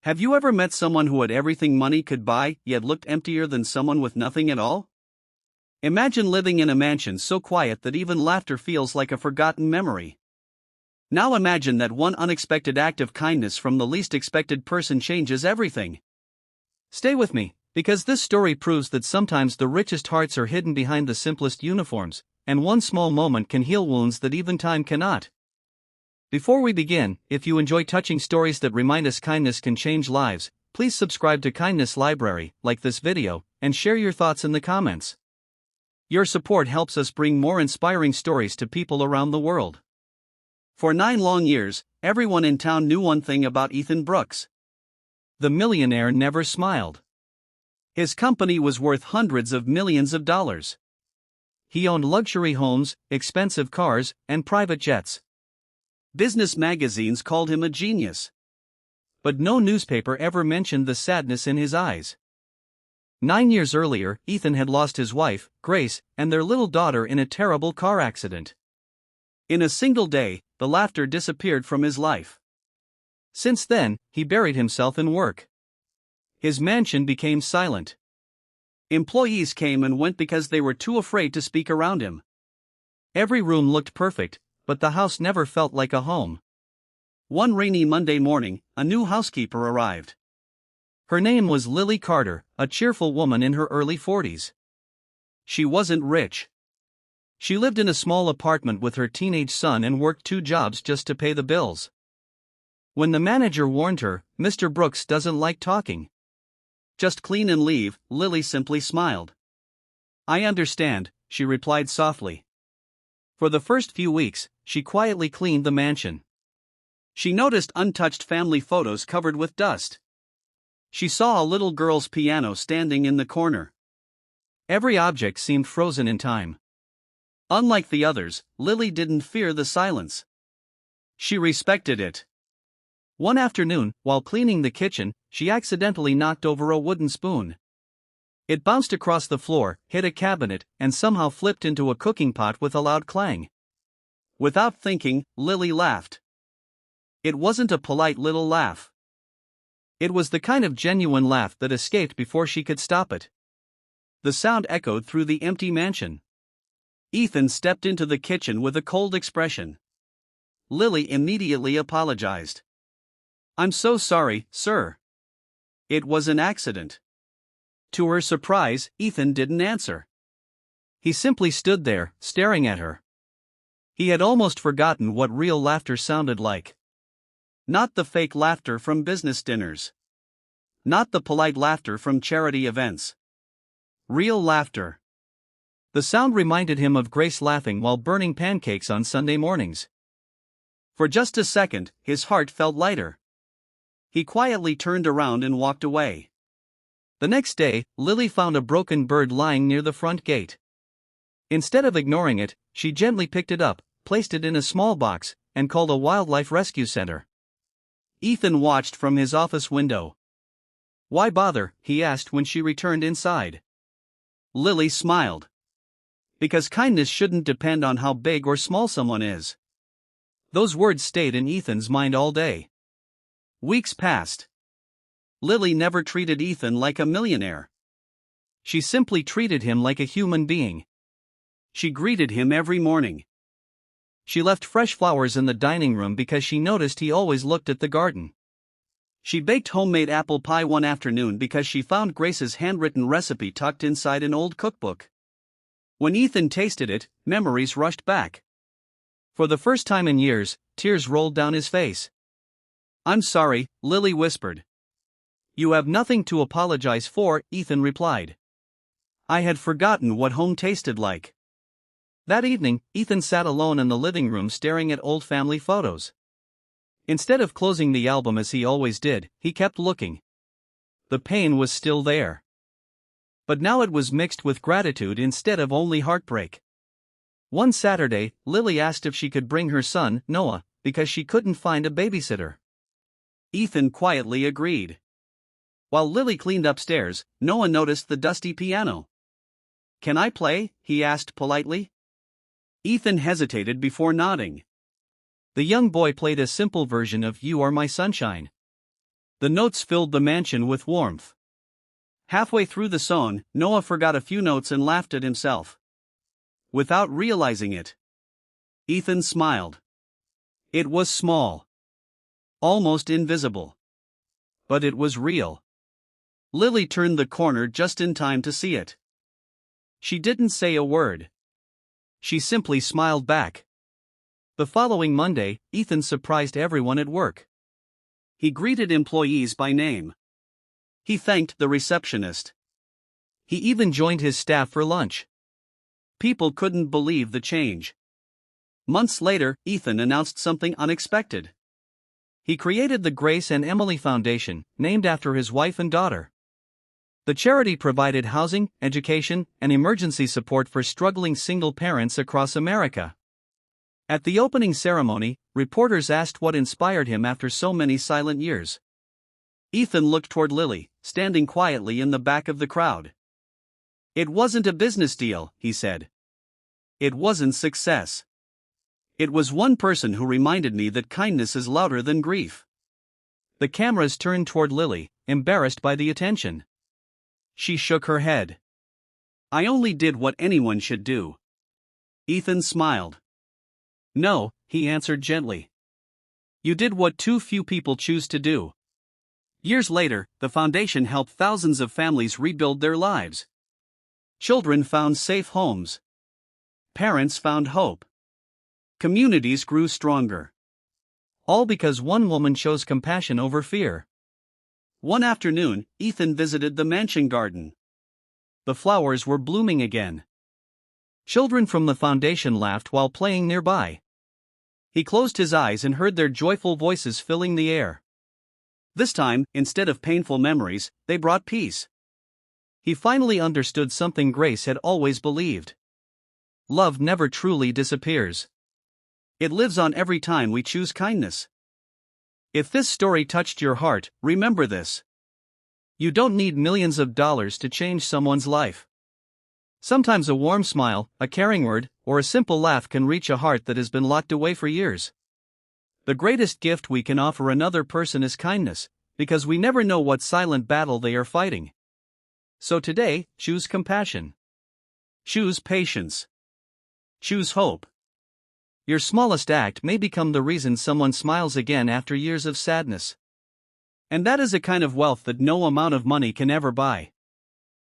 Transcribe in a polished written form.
Have you ever met someone who had everything money could buy, yet looked emptier than someone with nothing at all? Imagine living in a mansion so quiet that even laughter feels like a forgotten memory. Now imagine that one unexpected act of kindness from the least expected person changes everything. Stay with me, because this story proves that sometimes the richest hearts are hidden behind the simplest uniforms, and one small moment can heal wounds that even time cannot. Before we begin, if you enjoy touching stories that remind us kindness can change lives, please subscribe to Kindness Library, like this video, and share your thoughts in the comments. Your support helps us bring more inspiring stories to people around the world. For 9 long years, everyone in town knew one thing about Ethan Brooks. The millionaire never smiled. His company was worth hundreds of millions of dollars. He owned luxury homes, expensive cars, and private jets. Business magazines called him a genius. But no newspaper ever mentioned the sadness in his eyes. 9 years earlier, Ethan had lost his wife, Grace, and their little daughter in a terrible car accident. In a single day, the laughter disappeared from his life. Since then, he buried himself in work. His mansion became silent. Employees came and went because they were too afraid to speak around him. Every room looked perfect, but the house never felt like a home. One rainy Monday morning, a new housekeeper arrived. Her name was Lily Carter, a cheerful woman in her early 40s. She wasn't rich. She lived in a small apartment with her teenage son and worked 2 jobs just to pay the bills. When the manager warned her, "Mr. Brooks doesn't like talking. Just clean and leave," Lily simply smiled. "I understand," she replied softly. For the first few weeks, she quietly cleaned the mansion. She noticed untouched family photos covered with dust. She saw a little girl's piano standing in the corner. Every object seemed frozen in time. Unlike the others, Lily didn't fear the silence. She respected it. One afternoon, while cleaning the kitchen, she accidentally knocked over a wooden spoon. It bounced across the floor, hit a cabinet, and somehow flipped into a cooking pot with a loud clang. Without thinking, Lily laughed. It wasn't a polite little laugh. It was the kind of genuine laugh that escaped before she could stop it. The sound echoed through the empty mansion. Ethan stepped into the kitchen with a cold expression. Lily immediately apologized. "I'm so sorry, sir. It was an accident." To her surprise, Ethan didn't answer. He simply stood there, staring at her. He had almost forgotten what real laughter sounded like. Not the fake laughter from business dinners. Not the polite laughter from charity events. Real laughter. The sound reminded him of Grace laughing while burning pancakes on Sunday mornings. For just a second, his heart felt lighter. He quietly turned around and walked away. The next day, Lily found a broken bird lying near the front gate. Instead of ignoring it, she gently picked it up, placed it in a small box, and called a wildlife rescue center. Ethan watched from his office window. "Why bother?" he asked when she returned inside. Lily smiled. "Because kindness shouldn't depend on how big or small someone is." Those words stayed in Ethan's mind all day. Weeks passed. Lily never treated Ethan like a millionaire. She simply treated him like a human being. She greeted him every morning. She left fresh flowers in the dining room because she noticed he always looked at the garden. She baked homemade apple pie one afternoon because she found Grace's handwritten recipe tucked inside an old cookbook. When Ethan tasted it, memories rushed back. For the first time in years, tears rolled down his face. "I'm sorry," Lily whispered. "You have nothing to apologize for," Ethan replied. "I had forgotten what home tasted like." That evening, Ethan sat alone in the living room staring at old family photos. Instead of closing the album as he always did, he kept looking. The pain was still there. But now it was mixed with gratitude instead of only heartbreak. One Saturday, Lily asked if she could bring her son, Noah, because she couldn't find a babysitter. Ethan quietly agreed. While Lily cleaned upstairs, Noah noticed the dusty piano. "Can I play?" he asked politely. Ethan hesitated before nodding. The young boy played a simple version of "You Are My Sunshine." The notes filled the mansion with warmth. Halfway through the song, Noah forgot a few notes and laughed at himself. Without realizing it, Ethan smiled. It was small. Almost invisible. But it was real. Lily turned the corner just in time to see it. She didn't say a word. She simply smiled back. The following Monday, Ethan surprised everyone at work. He greeted employees by name. He thanked the receptionist. He even joined his staff for lunch. People couldn't believe the change. Months later, Ethan announced something unexpected. He created the Grace and Emily Foundation, named after his wife and daughter. The charity provided housing, education, and emergency support for struggling single parents across America. At the opening ceremony, reporters asked what inspired him after so many silent years. Ethan looked toward Lily, standing quietly in the back of the crowd. It wasn't a business deal, he said. It wasn't success. It was one person who reminded me that kindness is louder than grief. The cameras turned toward Lily, embarrassed by the attention. She shook her head. I only did what anyone should do. Ethan smiled. No, he answered gently. You did what too few people choose to do. Years later, the foundation helped thousands of families rebuild their lives. Children found safe homes. Parents found hope. Communities grew stronger. All because one woman chose compassion over fear. One afternoon, Ethan visited the mansion garden. The flowers were blooming again. Children from the foundation laughed while playing nearby. He closed his eyes and heard their joyful voices filling the air. This time, instead of painful memories, they brought peace. He finally understood something Grace had always believed. Love never truly disappears. It lives on every time we choose kindness. If this story touched your heart, remember this. You don't need millions of dollars to change someone's life. Sometimes a warm smile, a caring word, or a simple laugh can reach a heart that has been locked away for years. The greatest gift we can offer another person is kindness, because we never know what silent battle they are fighting. So today, choose compassion. Choose patience. Choose hope. Your smallest act may become the reason someone smiles again after years of sadness. And that is a kind of wealth that no amount of money can ever buy.